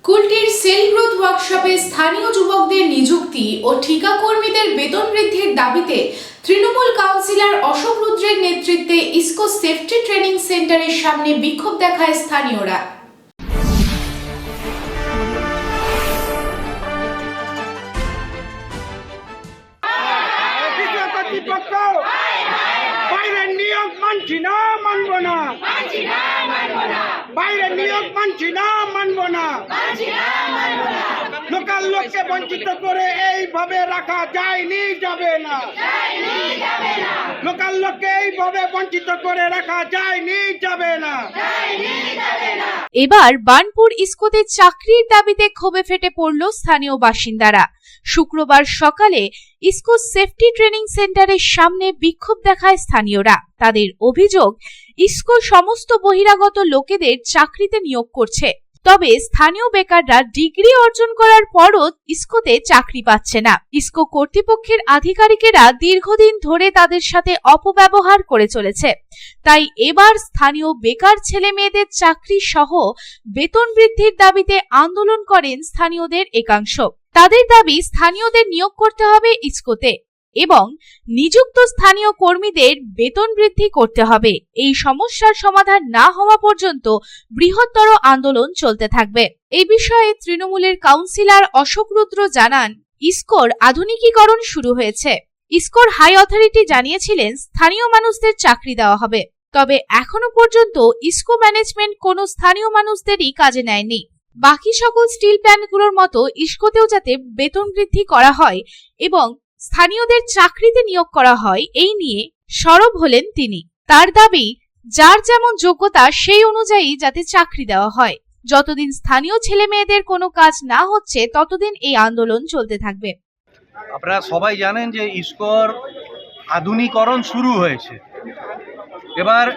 কুলটির cell growth ওয়ার্কশপে স্থানীয় যুবকদের নিযুক্তি ও ঠিকা কর্মীদের বেতন বৃদ্ধির দাবিতে তৃণমূল কাউন্সিলর অশোক রুদ্রের নেতৃত্বে ইসকো সেফটি ট্রেনিং সেন্টারের সামনে বিক্ষোভ দেখায় স্থানীয়রা। বাইরের নিয়োগ মানছি না, মানবো না। বাইরের নিয়োগ মানছি না, মানবো না। লোকাল লোককে বঞ্চিত করে এইভাবে রাখা যায়নি, যাবে না। লোকাল লোককে এইভাবে বঞ্চিত করে রাখা যায়নি, যাবে না। এবার বার্নপুর ইসকোতে চাকরির দাবিতে ক্ষোভে ফেটে পড়ল স্থানীয় বাসিন্দারা। শুক্রবার সকালে ইসকো সেফটি ট্রেনিং সেন্টারের সামনে বিক্ষোভ দেখায় স্থানীয়রা। তাদের অভিযোগ, ইসকো সমস্ত বহিরাগত লোকেদের চাকরিতে নিয়োগ করছে, তবে স্থানীয় বেকাররা ডিগ্রি অর্জন করার পরও ইসকোতে চাকরি পাচ্ছে না। ইসকো কর্তৃপক্ষের আধিকারিকেরা দীর্ঘদিন ধরে তাদের সাথে অপব্যবহার করে চলেছে। তাই এবার স্থানীয় বেকার ছেলে মেয়েদের চাকরি সহ বেতন বৃদ্ধির দাবিতে আন্দোলন করেন স্থানীয়দের একাংশ। তাদের দাবি, স্থানীয়দের নিয়োগ করতে হবে ইসকোতে এবং নিযুক্ত স্থানীয় কর্মীদের বেতন বৃদ্ধি করতে হবে। এই সমস্যার সমাধান না হওয়া পর্যন্ত বৃহত্তর আন্দোলন চলতে থাকবে। এই বিষয়ে তৃণমূলের কাউন্সিলর অশোক রুদ্র জানান, ইসকোর আধুনিকীকরণ শুরু হয়েছে। ইসকোর হাই অথরিটি জানিয়েছিলেন স্থানীয় মানুষদের চাকরি দেওয়া হবে, তবে এখনো পর্যন্ত ইসকো ম্যানেজমেন্ট কোনো স্থানীয় মানুষদেরই কাজে নেয়নি। বাকি সকল স্টিল প্ল্যান্টগুলোর মতো ইসকোতেও যাতে বেতন বৃদ্ধি করা হয় এবং স্থানীয়দের চাকরিতে নিয়োগ করা হয়, এই নিয়ে সরব হলেন তিনি। তার দাবি, যার যেমন যোগ্যতা সেই অনুযায়ী যাতে চাকরি দেওয়া হয়। যতদিন স্থানীয় ছেলে মেয়েদের কোনো কাজ না হচ্ছে ততদিন এই আন্দোলন চলতে থাকবে। আপনারা সবাই জানেন যে ইসকোর আধুনিকরণ শুরু হয়েছে। এবার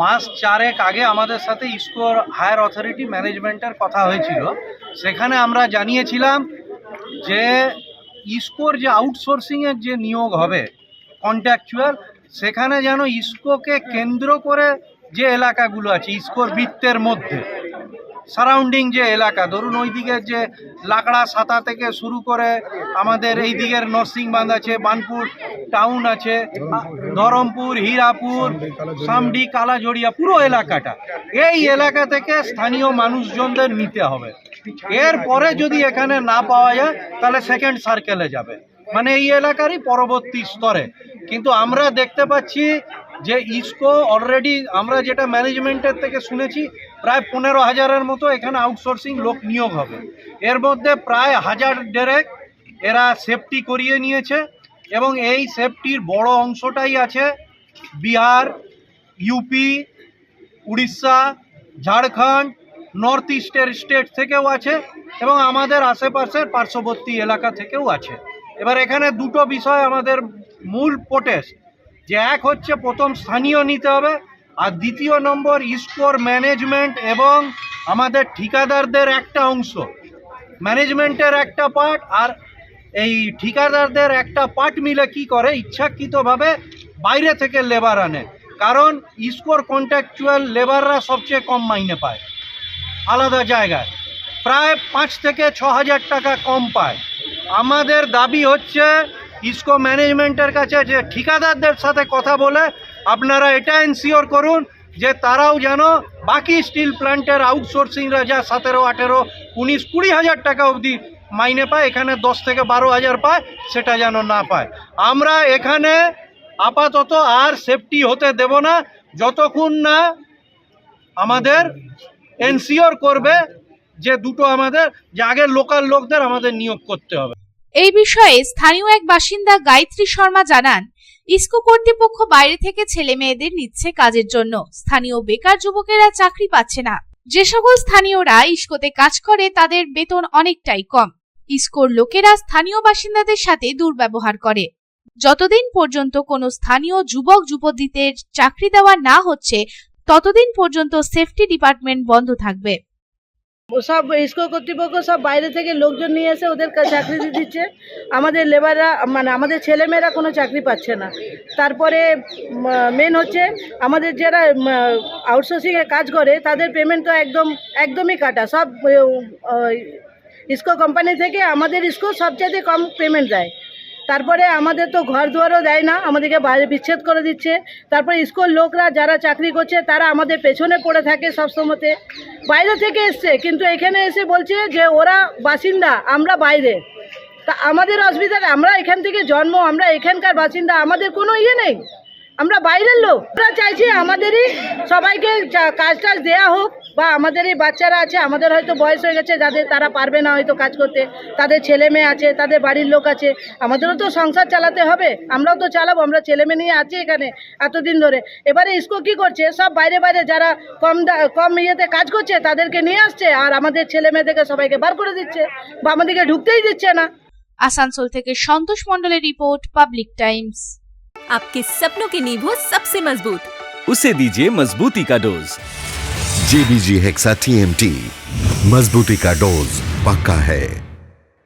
মাস 4 আগে আমাদের সাথে ইসকোর হায়ার অথরিটি ম্যানেজমেন্টের কথা হয়েছিল। সেখানে আমরা জানিয়েছিলাম যে ইসকোর যে আউটসোর্সিংয়ের যে নিয়োগ হবে কন্ট্রাকচুয়াল, সেখানে যেন ইসকোকে কেন্দ্র করে যে এলাকাগুলো আছে ইসকোর বৃত্তের মধ্যে সারাউন্ডিং যে এলাকা, ধরুন ওই দিকের যে লাকড়া সাতা থেকে শুরু করে আমাদের এই দিকের নরসিংবান্ধ আছে, বার্নপুর টাউন আছে, ধরমপুর, হীরাপুর, সামডি, কালাজড়িয়া, পুরো এলাকাটা, এই এলাকা থেকে স্থানীয় মানুষজনদের নিতে হবে। এরপরে যদি এখানে না পাওয়া যায় তাহলে সেকেন্ড সার্কেলে যাবে, মানে এই এলাকারই পরবর্তী স্তরে। কিন্তু আমরা দেখতে পাচ্ছি যে ইসকো অলরেডি, আমরা যেটা ম্যানেজমেন্টের থেকে শুনেছি, প্রায় 15,000-এর মতো এখানে আউটসোর্সিং লোক নিয়োগ হবে। এর মধ্যে প্রায় 1000 এরা সেফটি করিয়ে নিয়েছে এবং এই সেফটির বড় অংশটাই আছে বিহার, ইউপি, উড়িষ্যা, ঝাড়খণ্ড, নর্থ ইস্টের স্টেট থেকেও আছে এবং আমাদের আশেপাশের পার্শ্ববর্তী এলাকা থেকেও আছে। এবার এখানে দুটো বিষয় আমাদের মূল প্রোটেস্ট, যে এক হচ্ছে প্রথম স্থানীয় নিতে হবে, আর দ্বিতীয় নম্বর ইসকোর ম্যানেজমেন্ট এবং আমাদের ঠিকাদারদের একটা অংশ, ম্যানেজমেন্টের একটা পার্ট আর এই ঠিকাদারদের একটা পার্ট মিলে কি করে, ইচ্ছাকৃতভাবে বাইরে থেকে লেবার আনে। কারণ ইসকোর কন্ট্রাকচুয়াল লেবাররা সবচেয়ে কম মাইনে পায় আলাদা জায়গায়, প্রায় 5 থেকে 6,000 টাকা কম পায়। আমাদের দাবি হচ্ছে ইসকো ম্যানেজমেন্টের কাছে যে ঠিকাদারদের সাথে কথা বলে আপনারা এটা এনশিওর করুন যে তারাও যেন বাকি স্টিল প্ল্যান্টের আউটসোর্সিংরা যা 17, 18, 19, 20,000 টাকা অবধি মাইনে পায়, এখানে 10 থেকে 12,000 পায়, সেটা যেন না পায়। আমরা এখানে আপাতত আর সেফটি হতে দেব না যতক্ষণ না আমাদের এনশিওর করবে যে দুটো আমাদের, যে আগের লোকাল লোকদের আমাদের নিয়োগ করতে হবে। এই বিষয়ে স্থানীয় এক বাসিন্দা গায়ত্রী শর্মা জানান, ইসকো কর্তৃপক্ষ বাইরে থেকে ছেলে মেয়েদের নিচ্ছে কাজের জন্য, স্থানীয় বেকার যুবকেরা চাকরি পাচ্ছে না। যে সকল স্থানীয়রা ইসকোতে কাজ করে তাদের বেতন অনেকটাই কম। ইসকোর লোকেরা স্থানীয় বাসিন্দাদের সাথে দুর্ব্যবহার করে। যতদিন পর্যন্ত কোনো স্থানীয় যুবক যুবতীদের চাকরি দেওয়া না হচ্ছে ততদিন পর্যন্ত সেফটি ডিপার্টমেন্ট বন্ধ থাকবে। সব ইসকো কর্তৃপক্ষ সব বাইরে থেকে লোকজন নিয়ে এসে ওদের চাকরি দিয়ে দিচ্ছে। আমাদের লেবাররা মানে আমাদের ছেলেমেয়েরা কোনো চাকরি পাচ্ছে না। তারপরে মেন হচ্ছে আমাদের যারা আউটসোর্সিংয়ে কাজ করে তাদের পেমেন্ট তো একদমই কাটা। সব ইসকো কোম্পানি থেকে আমাদের ইসকো সবচেয়ে কম পেমেন্ট দেয়। তারপরে আমাদের তো ঘর দুয়ারও দেয় না, আমাদেরকে বাইরে বিচ্ছেদ করে দিচ্ছে। তারপরে স্কুল লোকরা যারা চাকরি করছে তারা আমাদের পেছনে পড়ে থাকে সবসময়তে। বাইরে থেকে এসছে কিন্তু এখানে এসে বলছে যে ওরা বাসিন্দা, আমরা বাইরে। তা আমাদের অসুবিধা, আমরা এখান থেকে জন্ম, আমরা এখানকার বাসিন্দা, আমাদের কোনো ইয়ে নেই, আমরা বাইরের লোক। আমরা চাইছি আমাদেরই সবাইকে কাজ টাজ দেওয়া হোক, বা আমাদের এই বাচ্চারা আছে, আমাদের হয়তো বয়স হয়ে গেছে যাদের, তারা পারবে না হয়তো কাজ করতে, তাদের ছেলে মেয়ে আছে, তাদের বাড়ির লোক আছে, আমাদেরও তো সংসার চালাতে হবে, আমরাও তো চালাবো। আমরা ছেলে মেয়ে নিয়ে আছি এখানে এতদিন ধরে। এবারে ইসকো কী করছে, সব বাইরে বাইরে যারা কম ইয়েতে কাজ করছে তাদেরকে নিয়ে আসছে, আর আমাদের ছেলে মেয়েদেরকে সবাইকে বার করে দিচ্ছে, বা আমাদেরকে ঢুকতেই দিচ্ছে না। আসানসোল থেকে সন্তোষ মণ্ডলের রিপোর্ট, পাবলিক টাইমস। आपके सपनों की नींव हो सबसे मजबूत, उसे दीजिए मजबूती का डोज। JBG हेक्सा TMT, मजबूती का डोज पक्का है।